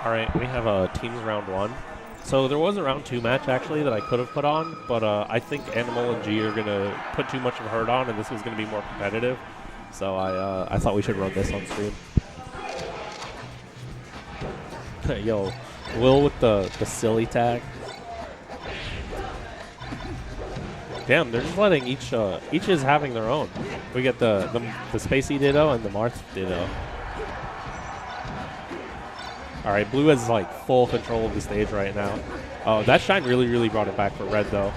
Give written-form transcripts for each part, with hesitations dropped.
All right, we have teams round one. So there was a round two match actually that I could have put on, but I think Animal and G are gonna put too much of a hurt on, and this was gonna be more competitive. So I thought we should run this on stream. Yo, Will with the silly tag. Damn, they're just letting each is having their own. We get the Spacey Ditto and the Marth Ditto. All right, Blue has like full control of the stage right now. That shine really brought it back for Red though.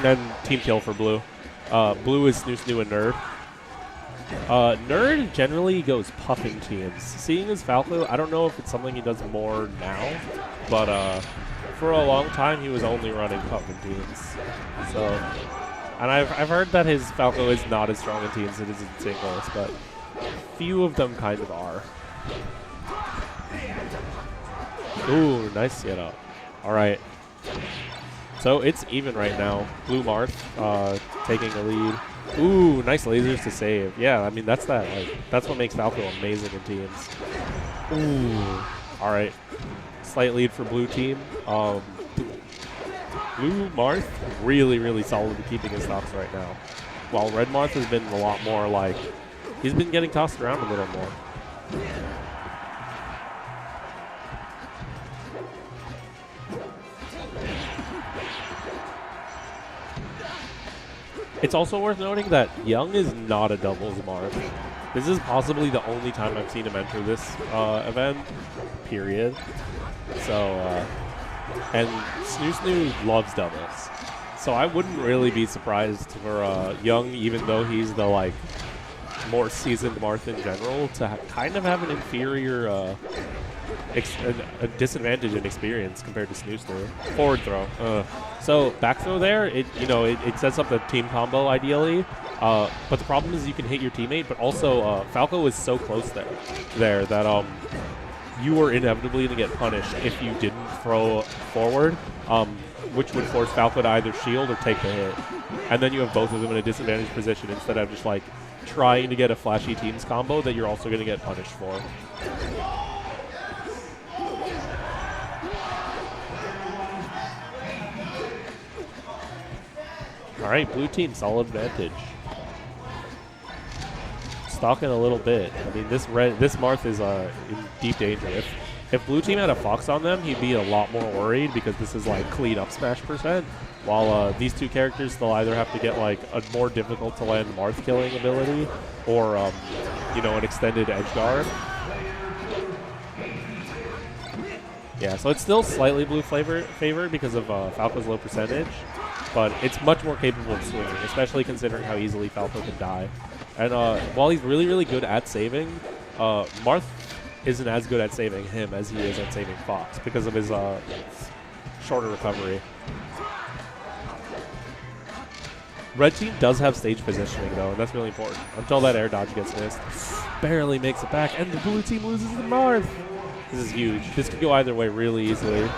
And team kill for Blue. Blue is SnooSnoo and Nerd. Nerd generally goes puffing teams. Seeing as Falco, I don't know if it's something he does more now, but for a long time he was only running puffing teams. So, and I've heard that his Falco is not as strong in teams as it is in singles, but few of them kind of are. Ooh, nice get up. All right. So it's even right now. Blue Marth taking the lead. Ooh, nice lasers to save. Yeah, I mean that's what makes Falco amazing in teams. Ooh. All right. Slight lead for blue team. Blue Marth really solid at keeping his stocks right now. While Red Marth has been a lot more like he's been getting tossed around a little more. It's also worth noting that Young is not a doubles Marth. This is possibly the only time I've seen him enter this event, period. So, and SnooSnoo loves doubles. So I wouldn't really be surprised for Young, even though he's the like more seasoned Marth in general, to kind of have an inferior a disadvantage in experience compared to SnooSnoo. Forward throw. So back throw there, it sets up the team combo ideally. But the problem is you can hit your teammate, but also Falco was so close there that you were inevitably going to get punished if you didn't throw forward, which would force Falco to either shield or take the hit. And then you have both of them in a disadvantaged position instead of just like trying to get a flashy teams combo that you're also going to get punished for. All right, blue team, solid advantage. Stalking a little bit. I mean, this Marth is in deep danger. If blue team had a Fox on them, he'd be a lot more worried because this is like clean up smash %. While these two characters, they'll either have to get like a more difficult to land Marth killing ability or an extended edge guard. Yeah, so it's still slightly blue favored because of Falco's low percentage. But it's much more capable of swinging, especially considering how easily Falco can die. And while he's really good at saving, Marth isn't as good at saving him as he is at saving Fox because of his shorter recovery. Red team does have stage positioning though, and that's really important. Until that air dodge gets missed. Barely makes it back, and the blue team loses the Marth. This is huge. This could go either way really easily.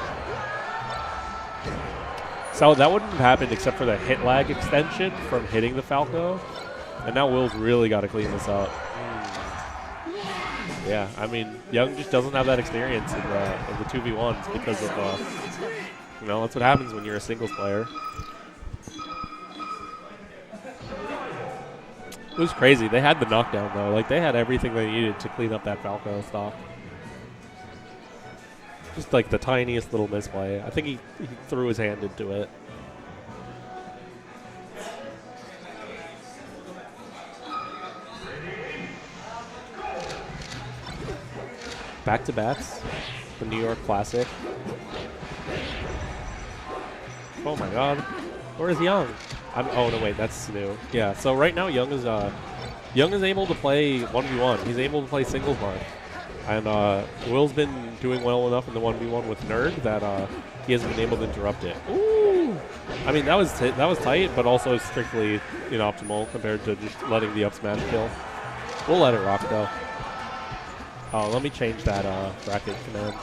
So that wouldn't have happened except for the hit lag extension from hitting the Falco. And now Will's really got to clean this up. Yeah, I mean, Young just doesn't have that experience in the 2v1s because of, that's what happens when you're a singles player. It was crazy. They had the knockdown, though. Like, they had everything they needed to clean up that Falco stock. Just like the tiniest little misplay. I think he threw his hand into it. Back to bats. The New York Classic. Oh my god. Where is Young? Oh no, wait, that's Snoo. Yeah, so right now Young is able to play 1v1. He's able to play singles Marth. And Will's been doing well enough in the 1v1 with Nerd that he hasn't been able to interrupt it. Ooh! I mean, that was tight, but also strictly inoptimal compared to just letting the up smash kill. We'll let it rock, though. Oh, let me change that bracket command.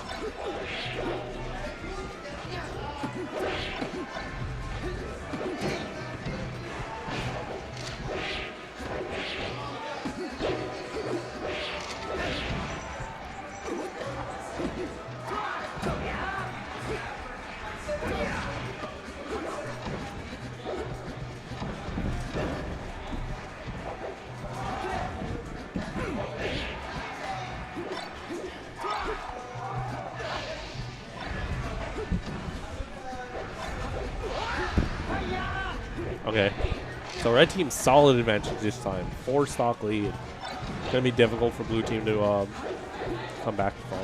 Okay. So red team's solid advantage this time. 4 stock lead. Gonna be difficult for blue team to come back from.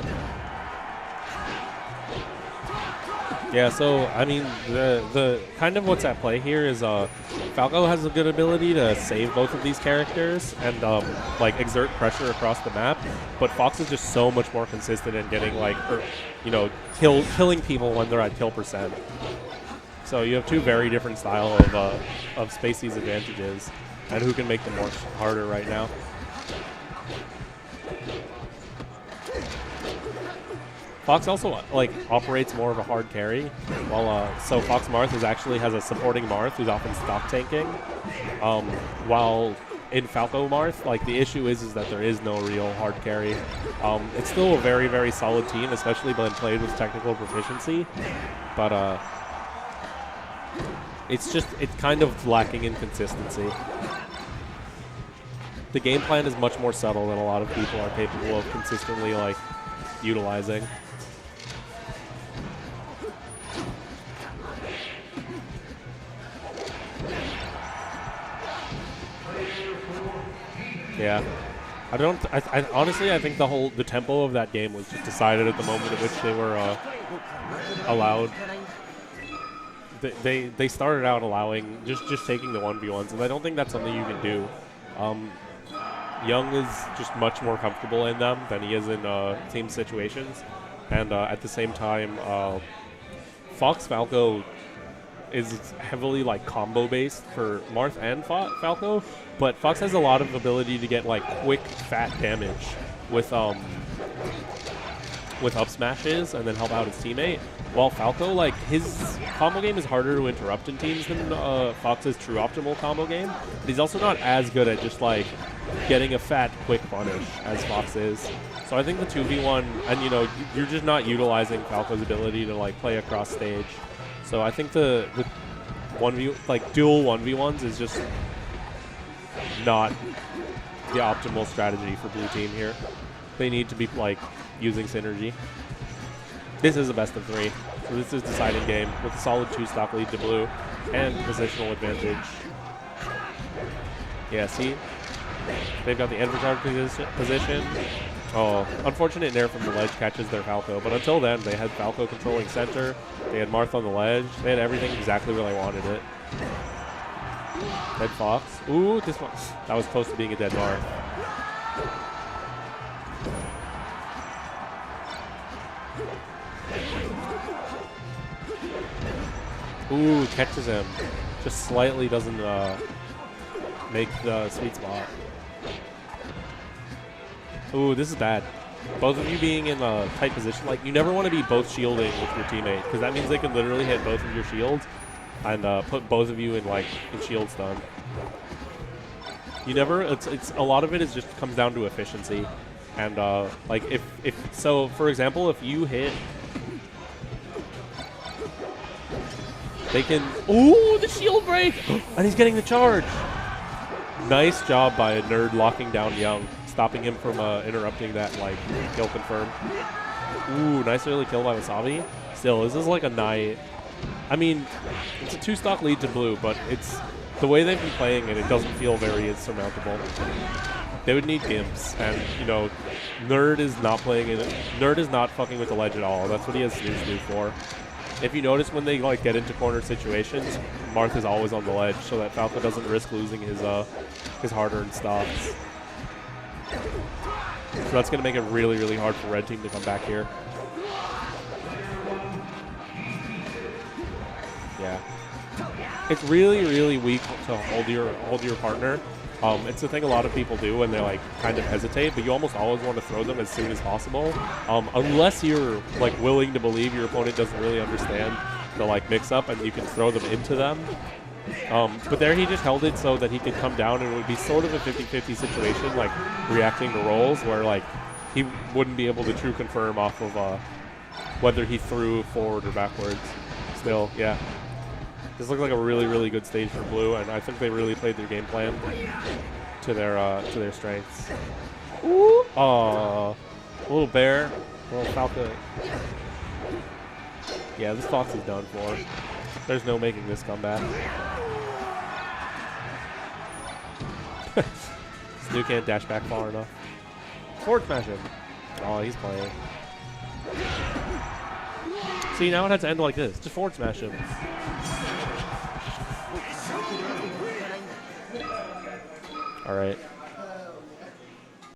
Yeah, so I mean the kind of what's at play here is Falco has a good ability to save both of these characters and like exert pressure across the map, but Fox is just so much more consistent in getting like killing people when they're at kill percent. So you have 2 very different style of Spacey's advantages, and who can make them more harder right now. Fox also like operates more of a hard carry, while so Fox Marth has a supporting Marth who's often stock tanking, while in Falco Marth, like the issue is that there is no real hard carry. It's still a very, very solid team, especially when played with technical proficiency, but it's kind of lacking in consistency. The game plan is much more subtle than a lot of people are capable of consistently like utilizing. Yeah, I honestly, I think the tempo of that game was just decided at the moment at which they were allowed. They started out allowing just taking the 1v1s, and I don't think that's something you can do. Young is just much more comfortable in them than he is in team situations, and at the same time, Fox Falco is heavily like combo based for Marth and Falco, but Fox has a lot of ability to get like quick fat damage with up smashes and then help out his teammate. While Falco, like his combo game is harder to interrupt in teams than Fox's true optimal combo game, but he's also not as good at just like getting a fat quick punish as Fox is. So I think the 2v1, and you're just not utilizing Falco's ability to like play across stage. So I think the 1v like dual 1v1s is just not the optimal strategy for blue team here. They need to be like using synergy. This is a best of 3, so this is deciding game with a solid 2 stock lead to blue and positional advantage. Yeah, see, they've got the adversary position. Oh, unfortunate nair from the ledge catches their Falco, but until then, they had Falco controlling center, they had Marth on the ledge, they had everything exactly where they wanted it. Dead Fox. Ooh, this one, that was close to being a dead Marth. Ooh, catches him. Just slightly doesn't make the sweet spot. Ooh, this is bad. Both of you being in a tight position, like you never want to be both shielding with your teammate, because that means they can literally hit both of your shields and put both of you in shield stun. You never. It's a lot of it is just comes down to efficiency, and like if so, for example, if you hit, they can. Ooh, the shield break, and he's getting the charge. Nice job by a nerd locking down Young, stopping him from interrupting that like kill confirm. Ooh, nice early kill by Wassabi. Still, this is like a night. I mean, it's a 2 stock lead to blue, but it's the way they've been playing it. It doesn't feel very insurmountable. They would need Gimps, and Nerd is not playing it. Nerd is not fucking with the ledge at all. That's what he has SnooSnoo for. If you notice when they like get into corner situations, Marth is always on the ledge, so that Falco doesn't risk losing his hard-earned stocks. So that's going to make it really, really hard for red team to come back here. Yeah, it's really, really weak to hold your partner. It's the thing a lot of people do when they like kind of hesitate, but you almost always want to throw them as soon as possible, unless you're like willing to believe your opponent doesn't really understand the like mix-up, and you can throw them into them. But there he just held it so that he could come down, and it would be sort of a 50-50 situation, like reacting to rolls, where like he wouldn't be able to true confirm off of whether he threw forward or backwards. Still, yeah. This looked like a really, really good stage for blue, and I think they really played their game plan to their strengths. Ooh! A little bear, a little Falco. Yeah, this Fox is done for. There's no making this comeback. Snoo can't dash back far enough. Forward smash him. Oh, he's playing. See, now it had to end like this. Just forward smash him. All right.